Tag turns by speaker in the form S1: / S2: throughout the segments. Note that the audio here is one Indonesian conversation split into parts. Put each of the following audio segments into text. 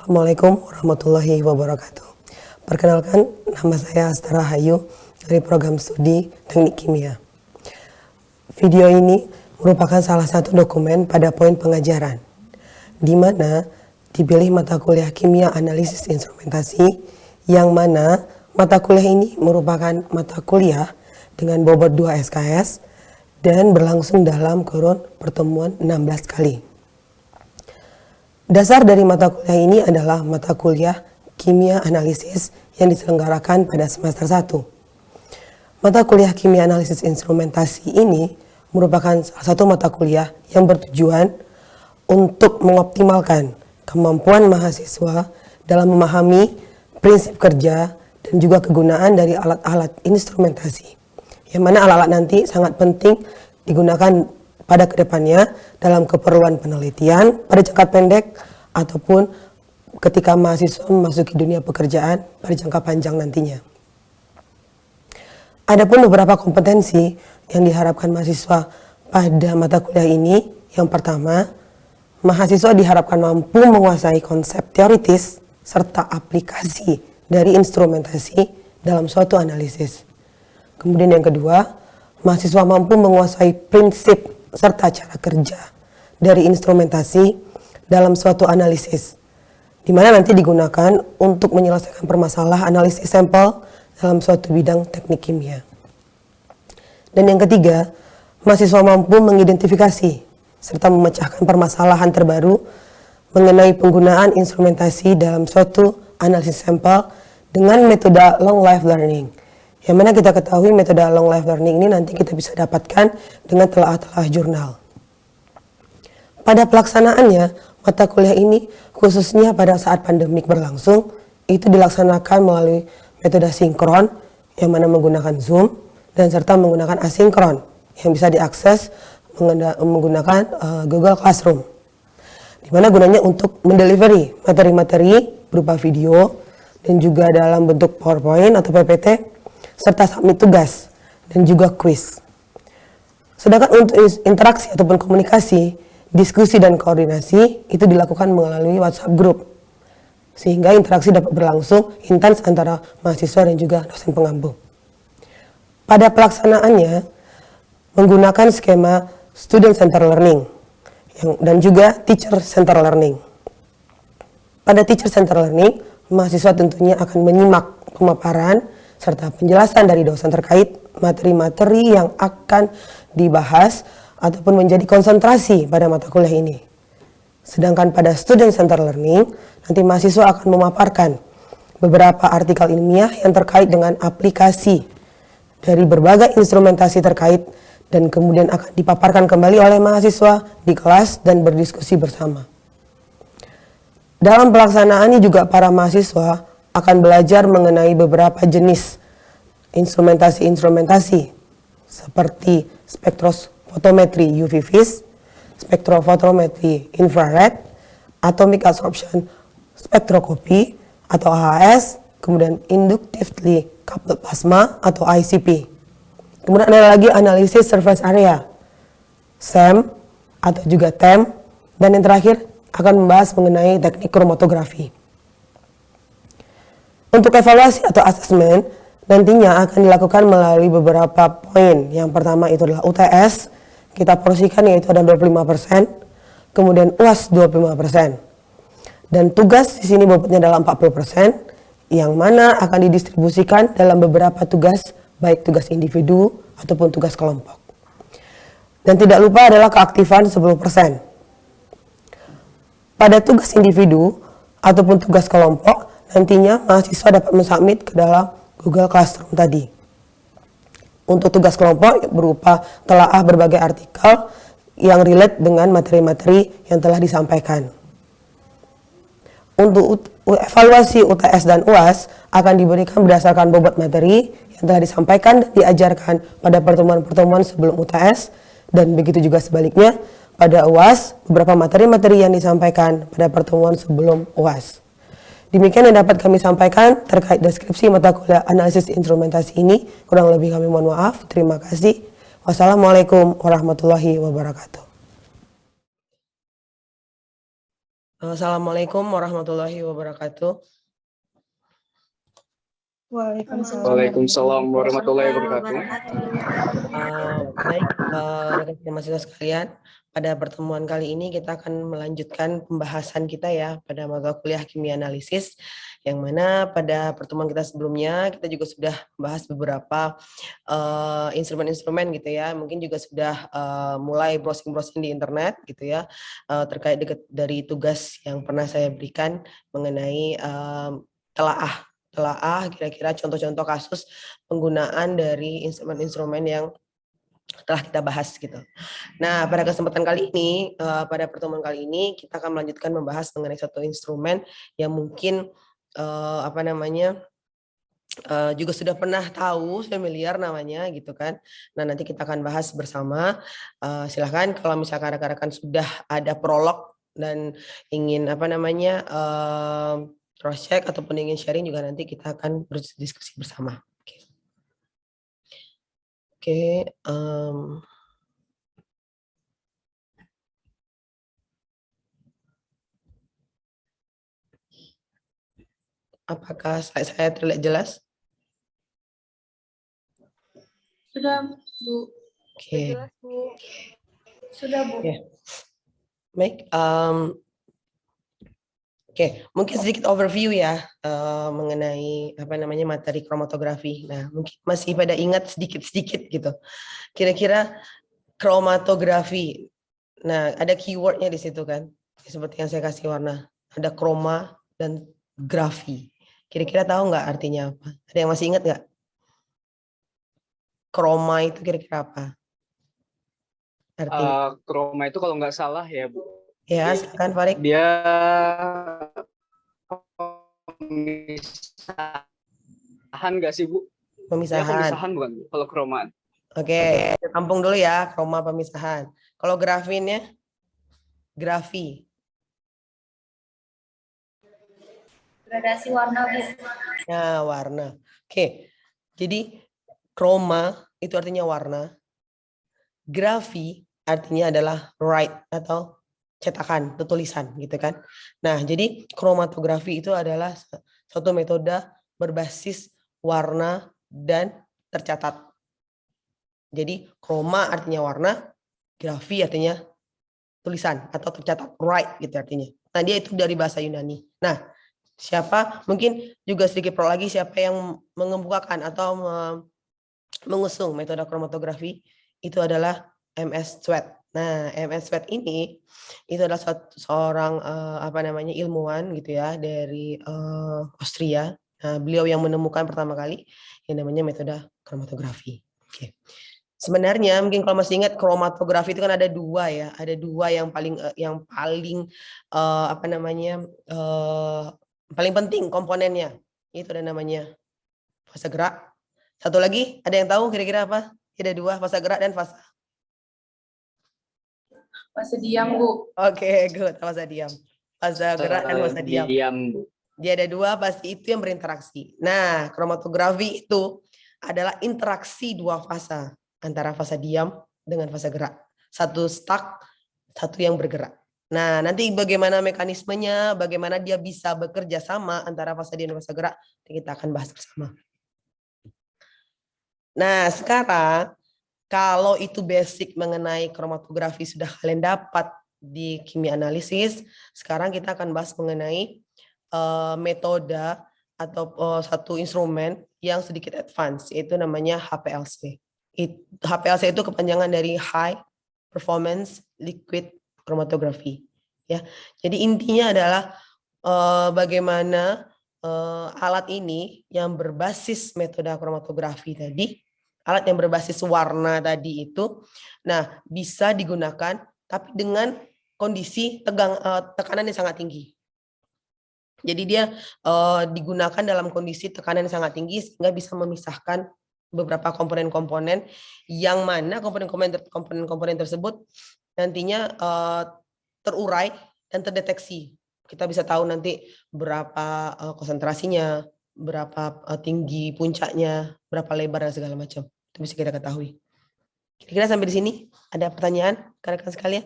S1: Assalamualaikum warahmatullahi wabarakatuh. Perkenalkan, nama saya Astara Hayu dari program studi Teknik Kimia. Video ini merupakan salah satu dokumen pada poin pengajaran, di mana dipilih mata kuliah Kimia Analisis Instrumentasi, yang mana mata kuliah ini merupakan mata kuliah dengan bobot 2 SKS dan berlangsung dalam kurun pertemuan 16 kali. Dasar dari mata kuliah ini adalah mata kuliah Kimia Analisis yang diselenggarakan pada semester 1. Mata kuliah Kimia Analisis Instrumentasi ini merupakan salah satu mata kuliah yang bertujuan untuk mengoptimalkan kemampuan mahasiswa dalam memahami prinsip kerja dan juga kegunaan dari alat-alat instrumentasi, yang mana alat-alat nanti sangat penting digunakan pada kedepannya dalam keperluan penelitian pada jangka pendek ataupun ketika mahasiswa memasuki dunia pekerjaan pada jangka panjang nantinya. Adapun beberapa kompetensi yang diharapkan mahasiswa pada mata kuliah ini. Yang pertama, mahasiswa diharapkan mampu menguasai konsep teoritis serta aplikasi dari instrumentasi dalam suatu analisis. Kemudian yang kedua, mahasiswa mampu menguasai prinsip serta cara kerja dari instrumentasi dalam suatu analisis, di mana nanti digunakan untuk menyelesaikan permasalahan analisis sampel dalam suatu bidang teknik kimia. Dan yang ketiga, mahasiswa mampu mengidentifikasi serta memecahkan permasalahan terbaru mengenai penggunaan instrumentasi dalam suatu analisis sampel dengan metode long life learning. Yang mana kita ketahui metode long life learning ini nanti kita bisa dapatkan dengan telah-telah jurnal. Pada pelaksanaannya, mata kuliah ini khususnya pada saat pandemik berlangsung, itu dilaksanakan melalui metode sinkron yang mana menggunakan Zoom dan serta menggunakan asinkron yang bisa diakses menggunakan Google Classroom. Di mana gunanya untuk mendelivery materi-materi berupa video dan juga dalam bentuk PowerPoint atau PPT, serta submit tugas dan juga kuis. Sedangkan untuk interaksi ataupun komunikasi, diskusi dan koordinasi itu dilakukan melalui WhatsApp group, sehingga interaksi dapat berlangsung intens antara mahasiswa dan juga dosen pengampu. Pada pelaksanaannya menggunakan skema student center learning dan juga teacher center learning. Pada teacher center learning, mahasiswa tentunya akan menyimak pemaparan serta penjelasan dari dosen terkait materi-materi yang akan dibahas ataupun menjadi konsentrasi pada mata kuliah ini. Sedangkan pada student center learning, nanti mahasiswa akan memaparkan beberapa artikel ilmiah yang terkait dengan aplikasi dari berbagai instrumentasi terkait dan kemudian akan dipaparkan kembali oleh mahasiswa di kelas dan berdiskusi bersama. Dalam pelaksanaannya juga para mahasiswa akan belajar mengenai beberapa jenis instrumentasi seperti spektrofotometri UV vis, spektrofotometri infrared, atomic absorption spektroskopi atau AHS, kemudian inductively coupled plasma atau ICP. Kemudian ada lagi analisis surface area, SEM atau juga TEM, dan yang terakhir akan membahas mengenai teknik kromatografi. Untuk evaluasi atau asesmen nantinya akan dilakukan melalui beberapa poin. Yang pertama itu adalah UTS, kita porsikan yaitu ada 25%, kemudian UAS 25%. Dan tugas di sini bobotnya adalah 40%, yang mana akan didistribusikan dalam beberapa tugas, baik tugas individu ataupun tugas kelompok. Dan tidak lupa adalah keaktifan 10%. Pada tugas individu ataupun tugas kelompok, nantinya mahasiswa dapat mensubmit ke dalam Google Classroom tadi. Untuk tugas kelompok berupa telaah berbagai artikel yang relate dengan materi-materi yang telah disampaikan. Untuk evaluasi UTS dan UAS akan diberikan berdasarkan bobot materi yang telah disampaikan dan diajarkan pada pertemuan-pertemuan sebelum UTS, dan begitu juga sebaliknya pada UAS beberapa materi-materi yang disampaikan pada pertemuan sebelum UAS. Demikian yang dapat kami sampaikan terkait deskripsi mata kuliah analisis instrumentasi ini. Kurang lebih kami mohon maaf. Terima kasih. Wassalamualaikum warahmatullahi wabarakatuh. Assalamualaikum warahmatullahi wabarakatuh.
S2: Waalaikumsalam warahmatullahi wabarakatuh.
S1: Baik, rekan-rekan mahasiswa sekalian, pada pertemuan kali ini kita akan melanjutkan pembahasan kita ya pada mata kuliah kimia analisis, yang mana pada pertemuan kita sebelumnya kita juga sudah membahas beberapa instrumen-instrumen gitu ya, mungkin juga sudah mulai browsing-browsing di internet gitu ya, terkait dari tugas yang pernah saya berikan mengenai telaah kira-kira contoh-contoh kasus penggunaan dari instrumen-instrumen yang telah kita bahas gitu. Nah, pada kesempatan kali ini, pada pertemuan kali ini kita akan melanjutkan membahas mengenai satu instrumen yang mungkin juga sudah pernah tahu, familiar namanya gitu kan. Nah, nanti kita akan bahas bersama. Silahkan kalau misalkan rekan-rekan sudah ada prolog dan ingin cross check ataupun ingin sharing juga nanti kita akan berdiskusi bersama. Oke. Apakah saya terlihat jelas?
S3: Sudah, Bu.
S1: Oke.
S3: Jelas, Bu. Sudah, Bu.
S1: Oke. Baik. Oke, mungkin sedikit overview ya mengenai materi kromatografi. Nah, mungkin masih pada ingat sedikit-sedikit gitu. Kira-kira kromatografi. Nah, ada keywordnya di situ kan, seperti yang saya kasih warna. Ada kroma dan grafi. Kira-kira tahu nggak artinya apa? Ada yang masih ingat nggak? Kroma itu kira-kira apa? Artinya?
S2: Kroma itu kalau nggak salah ya, Bu.
S1: Ya, silakan Farid.
S2: Dia pemisahan nggak sih, Bu?
S1: Pemisahan.
S2: Dia pemisahan bukan, Bu? Kalau kroma.
S1: Oke, tampung dulu ya, kroma pemisahan. Kalau grafinnya? Grafi.
S3: Gradasi warna, Bu.
S1: Nah, warna. Oke, jadi kroma itu artinya warna. Grafi artinya adalah write atau cetakan atau tulisan gitu kan. Nah, jadi kromatografi itu adalah suatu metode berbasis warna dan tercatat. Jadi kroma artinya warna, grafi artinya tulisan atau tercatat, write gitu artinya. Nah, dia itu dari bahasa Yunani. Nah, siapa mungkin juga sedikit pro lagi siapa yang mengemukakan atau mengusung metode kromatografi itu adalah MS Sweat. Nah, MS Sweat ini itu adalah seorang ilmuwan gitu ya dari Austria. Nah, beliau yang menemukan pertama kali yang namanya metode kromatografi. Oke. Sebenarnya mungkin kalau masih ingat kromatografi itu kan ada dua ya, ada dua yang paling paling penting komponennya. Itu ada namanya fase gerak. Satu lagi, ada yang tahu kira-kira apa? Ada dua, fase gerak dan fase
S3: diam, Bu.
S1: Oke, good. Fase diam. Fase gerak dan fase diam.
S2: Bu.
S1: Dia ada dua, pasti itu yang berinteraksi. Nah, kromatografi itu adalah interaksi dua fase antara fase diam dengan fase gerak. Satu stuck, satu yang bergerak. Nah, nanti bagaimana mekanismenya, bagaimana dia bisa bekerja sama antara fase diam dan fase gerak, kita akan bahas bersama. Nah, sekarang kalau itu basic mengenai kromatografi sudah kalian dapat di kimia analisis, sekarang kita akan bahas mengenai metode atau satu instrumen yang sedikit advance, yaitu namanya HPLC. HPLC itu kepanjangan dari High Performance Liquid Chromatography. Ya, jadi intinya adalah bagaimana alat ini yang berbasis metode kromatografi tadi, alat yang berbasis warna tadi itu, nah bisa digunakan tapi dengan kondisi tekanan yang sangat tinggi. Jadi dia digunakan dalam kondisi tekanan yang sangat tinggi sehingga bisa memisahkan beberapa komponen-komponen yang mana komponen-komponen tersebut nantinya terurai dan terdeteksi. Kita bisa tahu nanti berapa konsentrasinya, berapa tinggi puncaknya, berapa lebar dan segala macam. Itu bisa kita ketahui. Kira-kira sampai di sini ada pertanyaan rekan-rekan sekalian?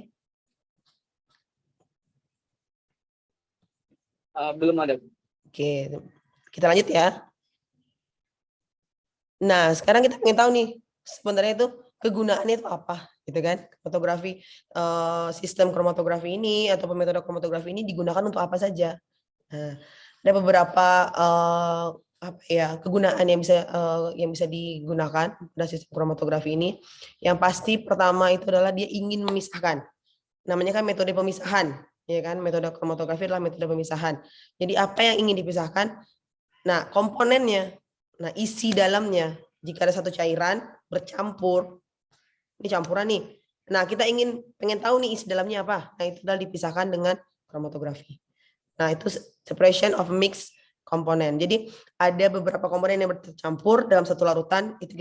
S2: Belum ada, Bu.
S1: Oke, kita lanjut ya. Nah, sekarang kita pengen tahu nih, sebenarnya itu kegunaannya itu apa, gitu kan? Kromatografi, sistem kromatografi ini atau metode kromatografi ini digunakan untuk apa saja? Nah, ada beberapa apa ya kegunaan yang bisa digunakan pada sistem kromatografi ini. Yang pasti pertama itu adalah dia ingin memisahkan. Namanya kan metode pemisahan, ya kan? Metode kromatografi adalah metode pemisahan. Jadi apa yang ingin dipisahkan? Nah, komponennya, nah isi dalamnya. Jika ada satu cairan bercampur, ini campuran nih. Nah, kita pengen tahu nih isi dalamnya apa. Nah, itu adalah dipisahkan dengan kromatografi. Nah, itu separation of mixed komponen. Jadi ada beberapa komponen yang bercampur dalam satu larutan. Itu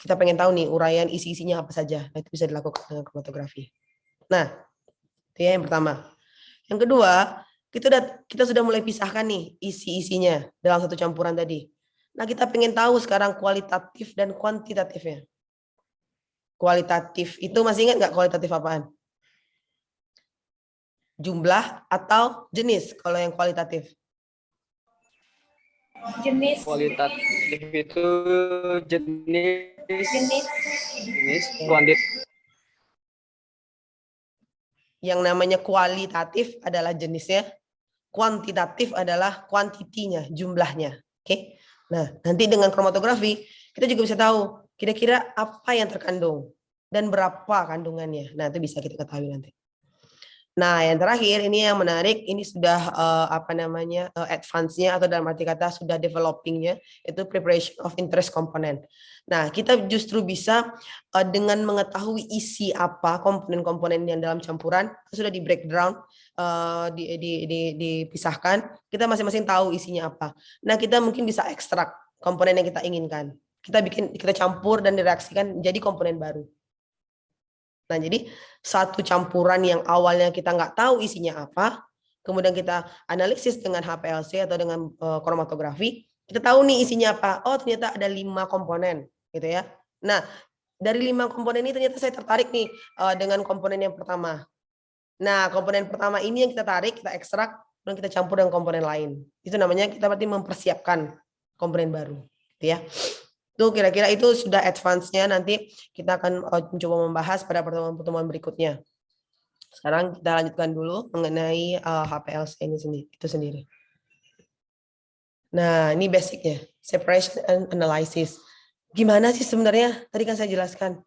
S1: kita pengen tahu nih uraian isi-isinya apa saja. Nah, itu bisa dilakukan dengan kromatografi. Nah, itu ya yang pertama. Yang kedua, kita sudah mulai pisahkan nih isi-isinya dalam satu campuran tadi. Nah, kita pengen tahu sekarang kualitatif dan kuantitatifnya. Kualitatif itu masih ingat nggak kualitatif apaan? Jumlah atau jenis kalau yang kualitatif?
S3: Jenis.
S2: Kualitatif itu jenis,
S3: Jenis.
S2: kuantitas.
S1: Yang namanya kualitatif adalah jenisnya, kuantitatif adalah kuantitinya, jumlahnya. Oke. Nah, nanti dengan kromatografi kita juga bisa tahu kira-kira apa yang terkandung dan berapa kandungannya. Nah, itu bisa kita ketahui nanti. Nah, yang terakhir ini yang menarik, ini sudah advance-nya atau dalam arti kata sudah developing-nya, itu preparation of interest component. Nah, kita justru bisa dengan mengetahui isi apa komponen-komponen yang dalam campuran, sudah di breakdown, dipisahkan, kita masing-masing tahu isinya apa. Nah, kita mungkin bisa ekstrak komponen yang kita inginkan. Kita campur dan direaksikan jadi komponen baru. Nah, jadi satu campuran yang awalnya kita nggak tahu isinya apa, kemudian kita analisis dengan HPLC atau dengan kromatografi, kita tahu nih isinya apa. Oh, ternyata ada 5 komponen, gitu ya. Nah, dari 5 komponen ini ternyata saya tertarik nih dengan komponen yang pertama. Nah, komponen pertama ini yang kita tarik, kita ekstrak, dan kita campur dengan komponen lain. Itu namanya kita berarti mempersiapkan komponen baru, gitu ya. Itu kira-kira itu sudah advance-nya, nanti kita akan mencoba membahas pada pertemuan-pertemuan berikutnya. Sekarang kita lanjutkan dulu mengenai HPLC itu sendiri. Nah, ini basicnya, separation and analysis. Gimana sih sebenarnya? Tadi kan saya jelaskan,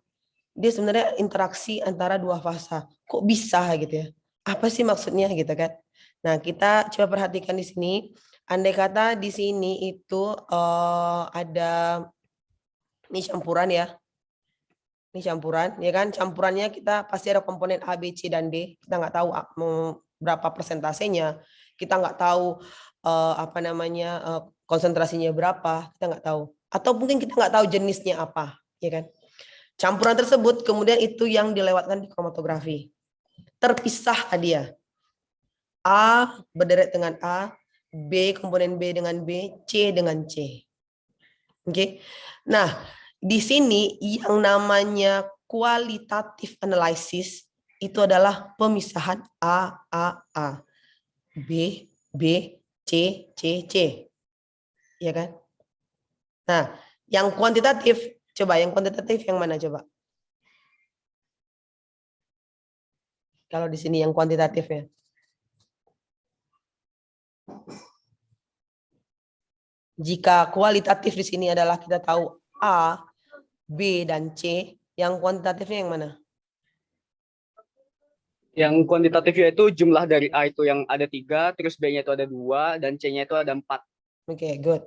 S1: dia sebenarnya interaksi antara dua fasa. Kok bisa gitu ya? Apa sih maksudnya gitu kan? Nah, kita coba perhatikan di sini. Andai kata di sini itu ada ini campuran ya. Ini campuran, ya kan? Campurannya kita pasti ada komponen A, B, C, dan D. Kita nggak tahu berapa persentasenya. Kita nggak tahu konsentrasinya berapa. Kita nggak tahu. Atau mungkin kita nggak tahu jenisnya apa, ya kan? Campuran tersebut kemudian itu yang dilewatkan di kromatografi. Terpisah dia. A berderet dengan A, B komponen B dengan B, C dengan C. Oke. Nah, di sini yang namanya kualitatif analisis itu adalah pemisahan A, B, B, C, C, C. Ya kan? Nah, yang kuantitatif, coba yang kuantitatif yang mana coba? Kalau di sini yang kuantitatifnya. Jika kualitatif di sini adalah kita tahu A, B, dan C, yang kuantitatifnya yang mana?
S2: Yang kuantitatif itu jumlah dari A itu yang ada 3, terus B-nya itu ada 2, dan C-nya itu ada 4.
S1: Oke, good.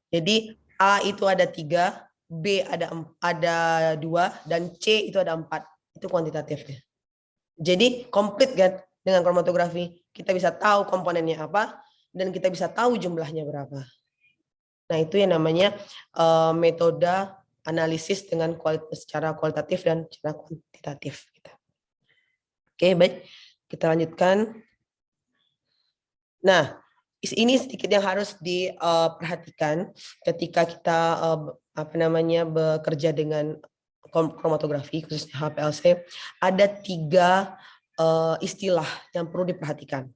S1: Jadi A itu ada 3, B ada 2, dan C itu ada 4. Itu kuantitatifnya. Jadi komplit kan dengan kromatografi. Kita bisa tahu komponennya apa, dan kita bisa tahu jumlahnya berapa. Nah, itu yang namanya metode analisis dengan secara kualitatif dan secara kuantitatif. Oke, baik. Kita lanjutkan. Nah, ini sedikit yang harus diperhatikan ketika kita bekerja dengan kromatografi, khususnya HPLC. Ada 3 istilah yang perlu diperhatikan.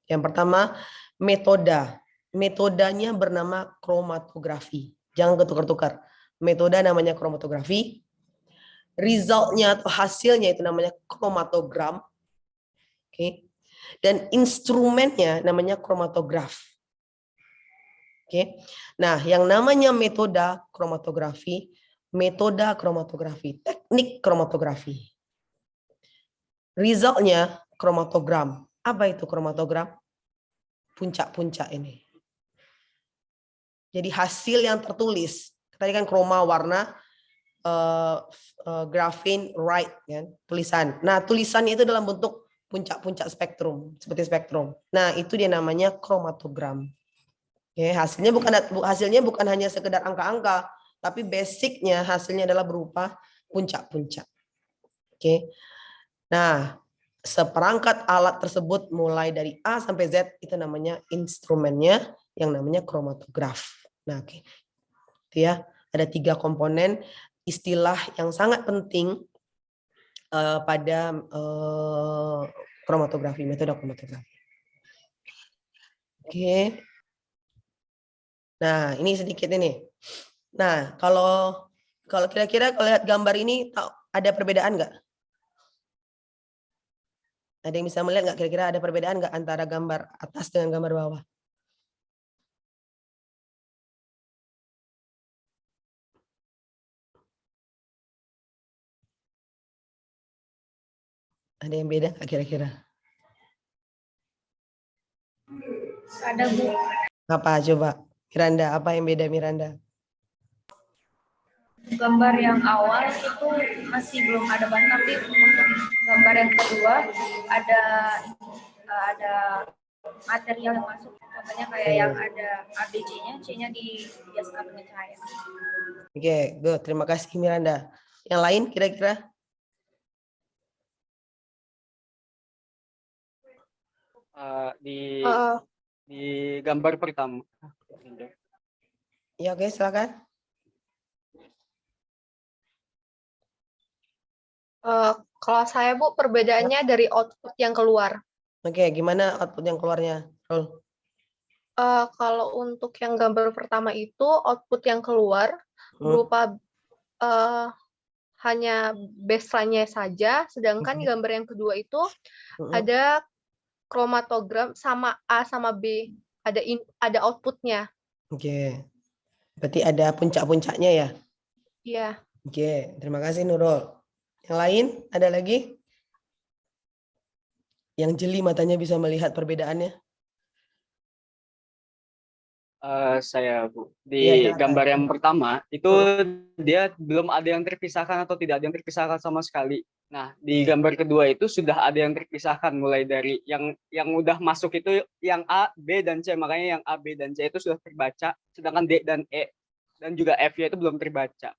S1: Yang pertama, metoda. Metodanya bernama kromatografi. Jangan ketukar-tukar. Metode namanya kromatografi. Resultnya atau hasilnya itu namanya kromatogram. Oke. Dan instrumennya namanya kromatograf. Oke. Nah, yang namanya metode kromatografi, teknik kromatografi. Resultnya kromatogram. Apa itu kromatogram? Puncak-puncak ini. Jadi hasil yang tertulis. Tadi kan kroma warna, grafin, write, ya, tulisan. Nah, tulisannya itu dalam bentuk puncak-puncak spektrum, seperti spektrum. Nah, itu dia namanya kromatogram. Oke, hasilnya bukan hanya sekedar angka-angka, tapi basicnya hasilnya adalah berupa puncak-puncak. Oke. Nah, seperangkat alat tersebut mulai dari A sampai Z itu namanya instrumennya yang namanya kromatograf. Nah, oke. Itu ya, ada 3 komponen istilah yang sangat penting pada kromatografi, metode kromatografi. Oke. Nah, ini sedikit ini. Nah, kalau kira-kira kalau lihat gambar ini ada perbedaan nggak? Ada yang bisa melihat nggak kira-kira ada perbedaan nggak antara gambar atas dengan gambar bawah? Ada yang beda nggak kira-kira?
S3: Ada, Bu.
S1: Apa coba? Miranda, apa yang beda Miranda?
S3: Gambar yang awal itu masih belum ada banget, tapi untuk gambar yang kedua ada material yang masuk. Contohnya kayak yang ada ABC-nya, C-nya dihiaskan dengan cahaya.
S1: Oke, good. Terima kasih Miranda. Yang lain kira-kira?
S2: Di gambar pertama.
S1: Ya, oke, silakan.
S4: Kalau saya, Bu, perbedaannya dari output yang keluar.
S1: Oke, gimana output yang keluarnya? Rul?
S4: Kalau untuk yang gambar pertama itu, output yang keluar berupa hanya baseline-nya saja, sedangkan gambar yang kedua itu ada kromatogram sama A sama B, ada outputnya.
S1: Oke. Berarti ada puncak-puncaknya ya?
S4: Iya.
S1: Oke, terima kasih Nurul. Yang lain ada lagi? Yang jeli matanya bisa melihat perbedaannya?
S2: Saya, Bu.
S1: Iya,
S2: Di
S1: silakan.
S2: gambar yang pertama itu dia belum ada yang terpisahkan atau tidak ada yang terpisahkan sama sekali. Nah, di gambar kedua itu sudah ada yang terpisahkan, mulai dari yang udah masuk itu yang A, B, dan C. Makanya yang A, B, dan C itu sudah terbaca, sedangkan D dan E dan juga F-nya itu belum terbaca.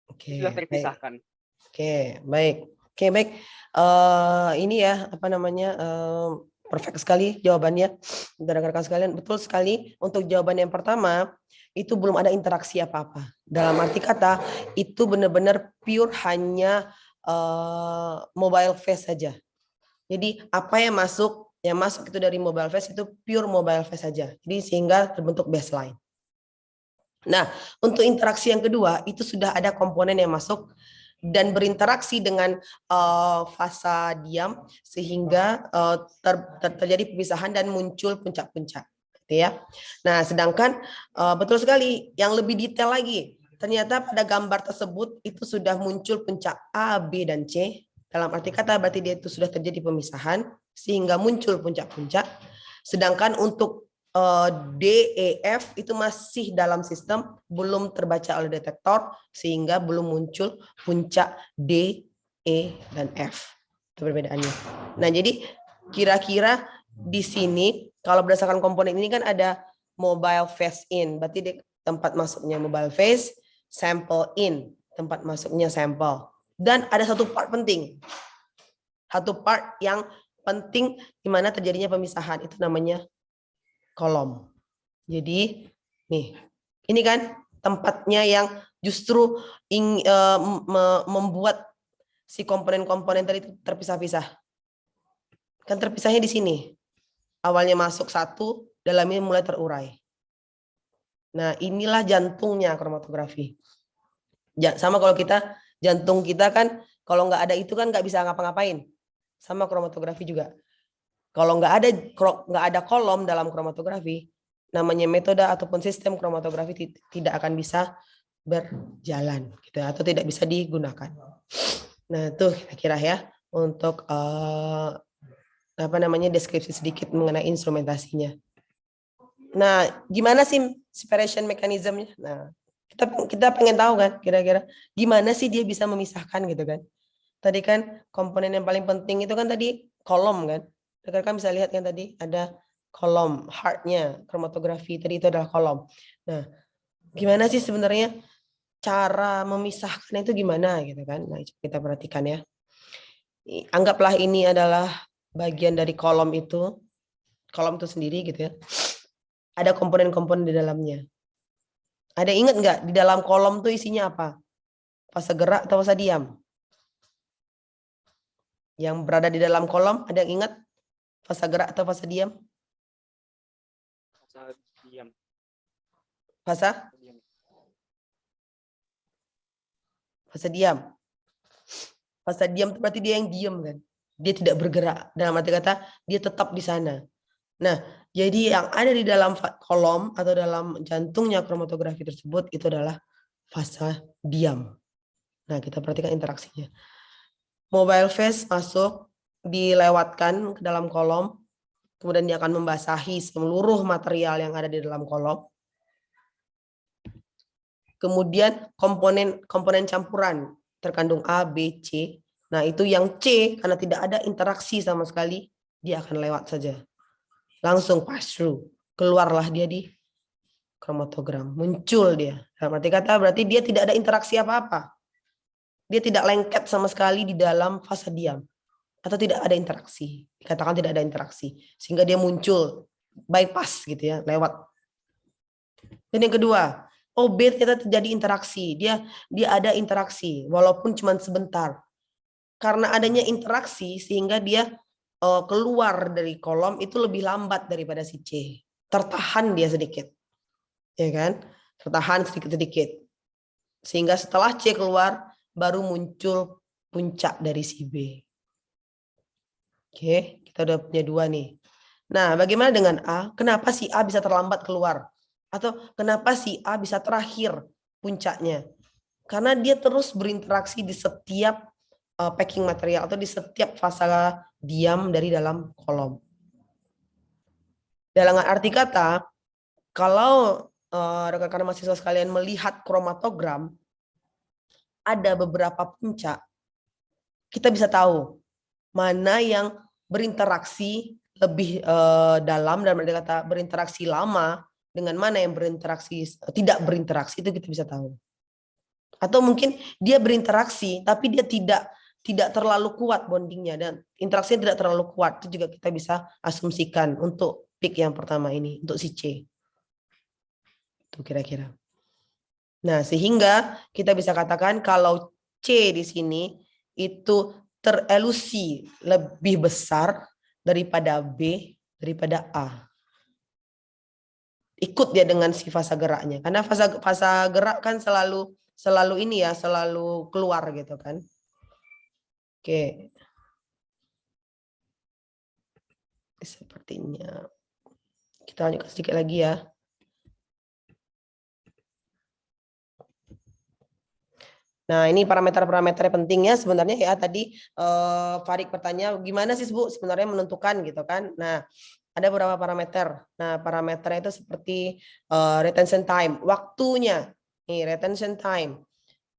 S1: Oke,
S2: Sudah
S1: baik.
S2: terpisahkan.
S1: Oke, baik. Oke, baik. Ini ya, apa namanya, perfect sekali jawabannya. Rekan-rekan sekalian, betul sekali. Untuk jawaban yang pertama, itu belum ada interaksi apa-apa. Dalam arti kata, itu benar-benar pure hanya mobile face saja. Jadi apa yang masuk itu dari mobile face itu pure mobile face saja. Jadi sehingga terbentuk baseline. Nah, untuk interaksi yang kedua itu sudah ada komponen yang masuk dan berinteraksi dengan fasa diam sehingga terjadi pemisahan dan muncul puncak-puncak, gitu ya. Nah, sedangkan betul sekali yang lebih detail lagi, ternyata pada gambar tersebut itu sudah muncul puncak A, B, dan C. Dalam arti kata berarti dia itu sudah terjadi pemisahan sehingga muncul puncak-puncak. Sedangkan untuk D, E, F itu masih dalam sistem, belum terbaca oleh detektor sehingga belum muncul puncak D, E, dan F. Itu perbedaannya. Nah, jadi kira-kira di sini kalau berdasarkan komponen ini kan ada mobile face in, berarti di tempat masuknya mobile face, sample in, tempat masuknya sampel. Dan ada satu part penting. Satu part yang penting di mana terjadinya pemisahan, itu namanya kolom. Jadi nih, ini kan tempatnya yang justru membuat si komponen-komponen tadi itu terpisah-pisah. Kan terpisahnya di sini. awalnya masuk satu, dalamnya mulai terurai. Nah, inilah jantungnya kromatografi. Sama kalau jantung kita kan, kalau nggak ada itu kan nggak bisa ngapa-ngapain. Sama kromatografi juga. Kalau nggak ada kolom dalam kromatografi, namanya metode ataupun sistem kromatografi tidak akan bisa berjalan, gitu, atau tidak bisa digunakan. Nah, itu kira-kira ya untuk deskripsi sedikit mengenai instrumentasinya. Nah, gimana sih separation mechanism-nya? Nah, kita pengen tahu kan kira-kira gimana sih dia bisa memisahkan gitu kan. Tadi kan komponen yang paling penting itu kan tadi kolom kan. Rekan bisa lihat kan tadi ada kolom, heart-nya, kromatografi tadi itu adalah kolom. Nah, gimana sih sebenarnya cara memisahkan itu gimana gitu kan. Nah, kita perhatikan ya. Anggaplah ini adalah bagian dari kolom itu sendiri gitu ya. Ada komponen-komponen di dalamnya. Ada ingat nggak di dalam kolom tuh isinya apa? Fase gerak atau fase diam? Yang berada di dalam kolom ada yang ingat fase gerak atau fase diam?
S2: Fase diam.
S1: Fase? Fase diam. Fase diam itu berarti dia yang diam kan? Dia tidak bergerak. Dalam arti kata dia tetap di sana. Nah, jadi yang ada di dalam kolom atau dalam jantungnya kromatografi tersebut itu adalah fase diam. Nah, kita perhatikan interaksinya. Mobile phase masuk, dilewatkan ke dalam kolom, kemudian dia akan membasahi seluruh material yang ada di dalam kolom. Kemudian komponen campuran terkandung A, B, C. Nah, itu yang C karena tidak ada interaksi sama sekali, dia akan lewat saja. Langsung pass through, keluarlah dia di kromatogram, muncul dia. Dalam arti kata berarti dia tidak ada interaksi apa-apa. Dia tidak lengket sama sekali di dalam fase diam. Atau tidak ada interaksi. Dikatakan tidak ada interaksi. Sehingga dia muncul, bypass gitu ya, lewat. Dan yang kedua, OB ternyata terjadi interaksi. Dia ada interaksi, walaupun cuma sebentar. Karena adanya interaksi, sehingga dia keluar dari kolom itu lebih lambat daripada si C. Tertahan dia sedikit. Ya kan? Tertahan sedikit-sedikit. Sehingga setelah C keluar, baru muncul puncak dari si B. Oke, kita udah punya dua nih. Nah, bagaimana dengan A? Kenapa si A bisa terlambat keluar? Atau kenapa si A bisa terakhir puncaknya? Karena dia terus berinteraksi di setiap packing material atau di setiap fase diam dari dalam kolom. Dalam arti kata, kalau rekan-rekan mahasiswa sekalian melihat kromatogram, ada beberapa puncak, kita bisa tahu mana yang berinteraksi lebih dalam dan arti kata berinteraksi lama dengan mana yang tidak berinteraksi, itu kita bisa tahu. Atau mungkin dia berinteraksi tapi dia tidak terlalu kuat bondingnya dan interaksinya tidak terlalu kuat, itu juga kita bisa asumsikan untuk peak yang pertama ini, untuk si C. Itu kira-kira. Nah, sehingga kita bisa katakan kalau C di sini itu terelusi lebih besar daripada B, daripada A. Ikut dia dengan si fase geraknya. Karena fase gerak kan selalu ini ya, selalu keluar gitu kan. Oke. Sepertinya. Kita lanjutkan sedikit lagi ya. Nah, ini parameter-parameter pentingnya sebenarnya ya tadi Farid bertanya gimana sih Bu sebenarnya menentukan gitu kan. Nah, ada beberapa parameter. Nah, parameternya itu seperti retention time, waktunya. Nih, retention time.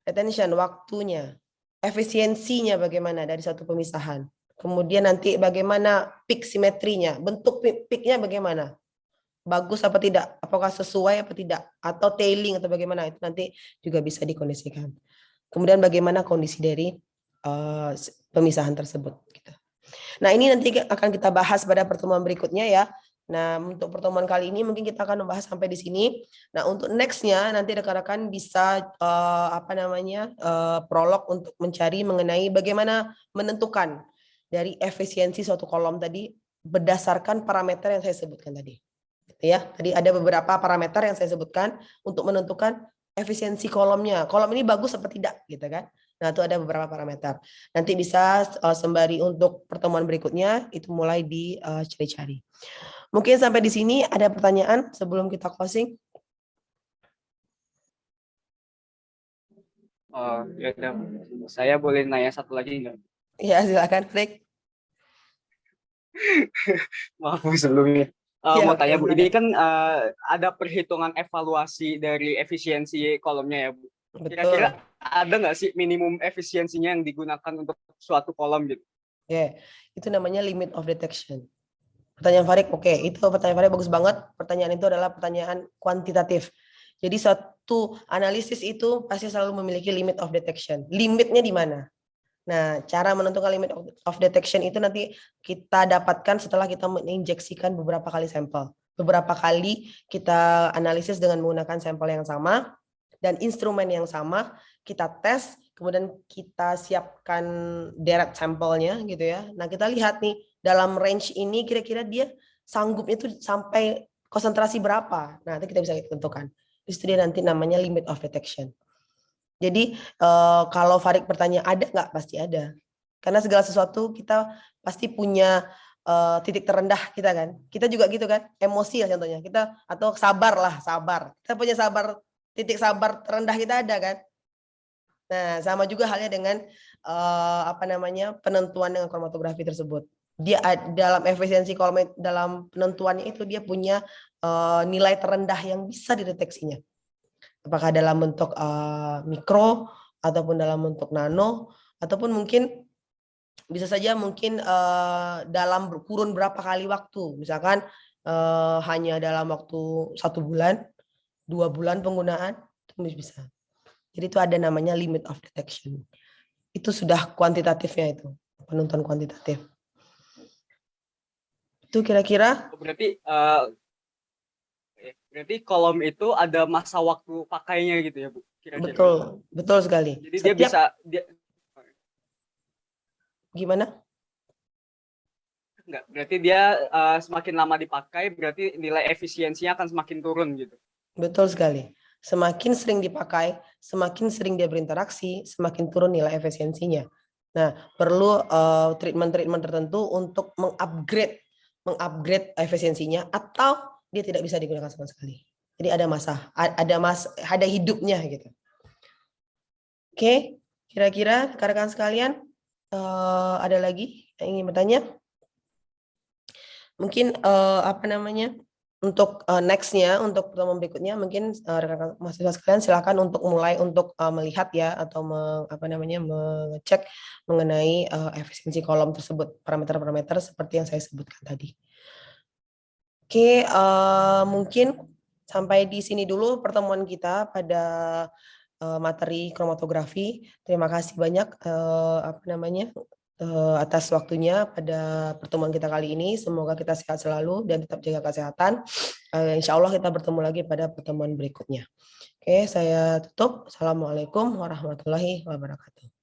S1: Retention, waktunya. Efisiensinya bagaimana dari satu pemisahan. Kemudian nanti bagaimana peak simetrinya, bentuk peaknya bagaimana. Bagus apa tidak, apakah sesuai apa tidak, atau tailing atau bagaimana, itu nanti juga bisa dikondisikan. Kemudian bagaimana kondisi dari pemisahan tersebut. Nah, ini nanti akan kita bahas pada pertemuan berikutnya ya. Nah, untuk pertemuan kali ini mungkin kita akan membahas sampai di sini. Nah, untuk next-nya nanti rekan-rekan bisa prolog untuk mencari mengenai bagaimana menentukan dari efisiensi suatu kolom tadi berdasarkan parameter yang saya sebutkan tadi. Gitu ya. Tadi ada beberapa parameter yang saya sebutkan untuk menentukan efisiensi kolomnya. Kolom ini bagus apa tidak, gitu kan? Nah, itu ada beberapa parameter. Nanti bisa sembari untuk pertemuan berikutnya itu mulai dicari-cari. Mungkin sampai di sini ada pertanyaan sebelum kita closing.
S2: Oh, ya udah. Saya boleh nanya satu lagi nggak?
S1: Ya, silakan, Frik.
S2: Maaf Bu, sebelumnya.
S1: Ya,
S2: Mau
S1: oke,
S2: tanya Bu,
S1: silakan.
S2: ini kan ada perhitungan evaluasi dari efisiensi kolomnya ya Bu.
S1: Betul.
S2: Kira-kira ada nggak sih minimum efisiensinya yang digunakan untuk suatu kolom gitu?
S1: Oke, itu namanya limit of detection. Pertanyaan Farid, oke, itu pertanyaan Farid bagus banget. Pertanyaan itu adalah pertanyaan kuantitatif. Jadi suatu analisis itu pasti selalu memiliki limit of detection. Limitnya di mana? Nah, cara menentukan limit of detection itu nanti kita dapatkan setelah kita menginjeksikan beberapa kali sampel. Beberapa kali kita analisis dengan menggunakan sampel yang sama dan instrumen yang sama, kita tes, kemudian kita siapkan deret sampelnya gitu ya. Nah, kita lihat nih dalam range ini kira-kira dia sanggupnya itu sampai konsentrasi berapa. Nah, nanti kita bisa tentukan. Itu dia nanti namanya limit of detection. Jadi kalau Farid bertanya ada nggak? Pasti ada. Karena segala sesuatu kita pasti punya titik terendah kita kan. Kita juga gitu kan, emosi lah contohnya. Kita atau sabar. Kita punya titik sabar terendah kita ada kan. Nah, sama juga halnya dengan penentuan dengan kromatografi tersebut. Dia dalam efisiensi kolom dalam penentuannya itu dia punya nilai terendah yang bisa dideteksinya. Apakah dalam bentuk mikro ataupun dalam bentuk nano ataupun mungkin bisa saja mungkin dalam kurun berapa kali waktu, misalkan hanya dalam waktu 1 bulan, 2 bulan penggunaan itu bisa. Jadi itu ada namanya limit of detection. Itu sudah kuantitatifnya itu, penentuan kuantitatif. Itu kira-kira.
S2: Berarti kolom itu ada masa waktu pakainya gitu ya Bu? Kira-kira.
S1: Betul sekali.
S2: Jadi dia bisa.
S1: Gimana?
S2: Enggak, berarti dia semakin lama dipakai, berarti nilai efisiensinya akan semakin turun gitu.
S1: Betul sekali. Semakin sering dipakai, semakin sering dia berinteraksi, semakin turun nilai efisiensinya. Nah, perlu treatment-treatment tertentu untuk mengupgrade efisiensinya atau dia tidak bisa digunakan sama sekali. Jadi ada hidupnya gitu. Oke, kira-kira rekan-rekan sekalian ada lagi yang ingin bertanya? Mungkin untuk next-nya, untuk pertemuan berikutnya, mungkin rekan-rekan mahasiswa sekalian silakan untuk mulai untuk melihat ya atau mengecek mengenai efisiensi kolom tersebut, parameter-parameter seperti yang saya sebutkan tadi. Oke, mungkin sampai di sini dulu pertemuan kita pada materi kromatografi. Terima kasih banyak atas waktunya pada pertemuan kita kali ini. Semoga kita sehat selalu dan tetap jaga kesehatan. Insya Allah kita bertemu lagi pada pertemuan berikutnya. Oke, saya tutup. Assalamualaikum warahmatullahi wabarakatuh.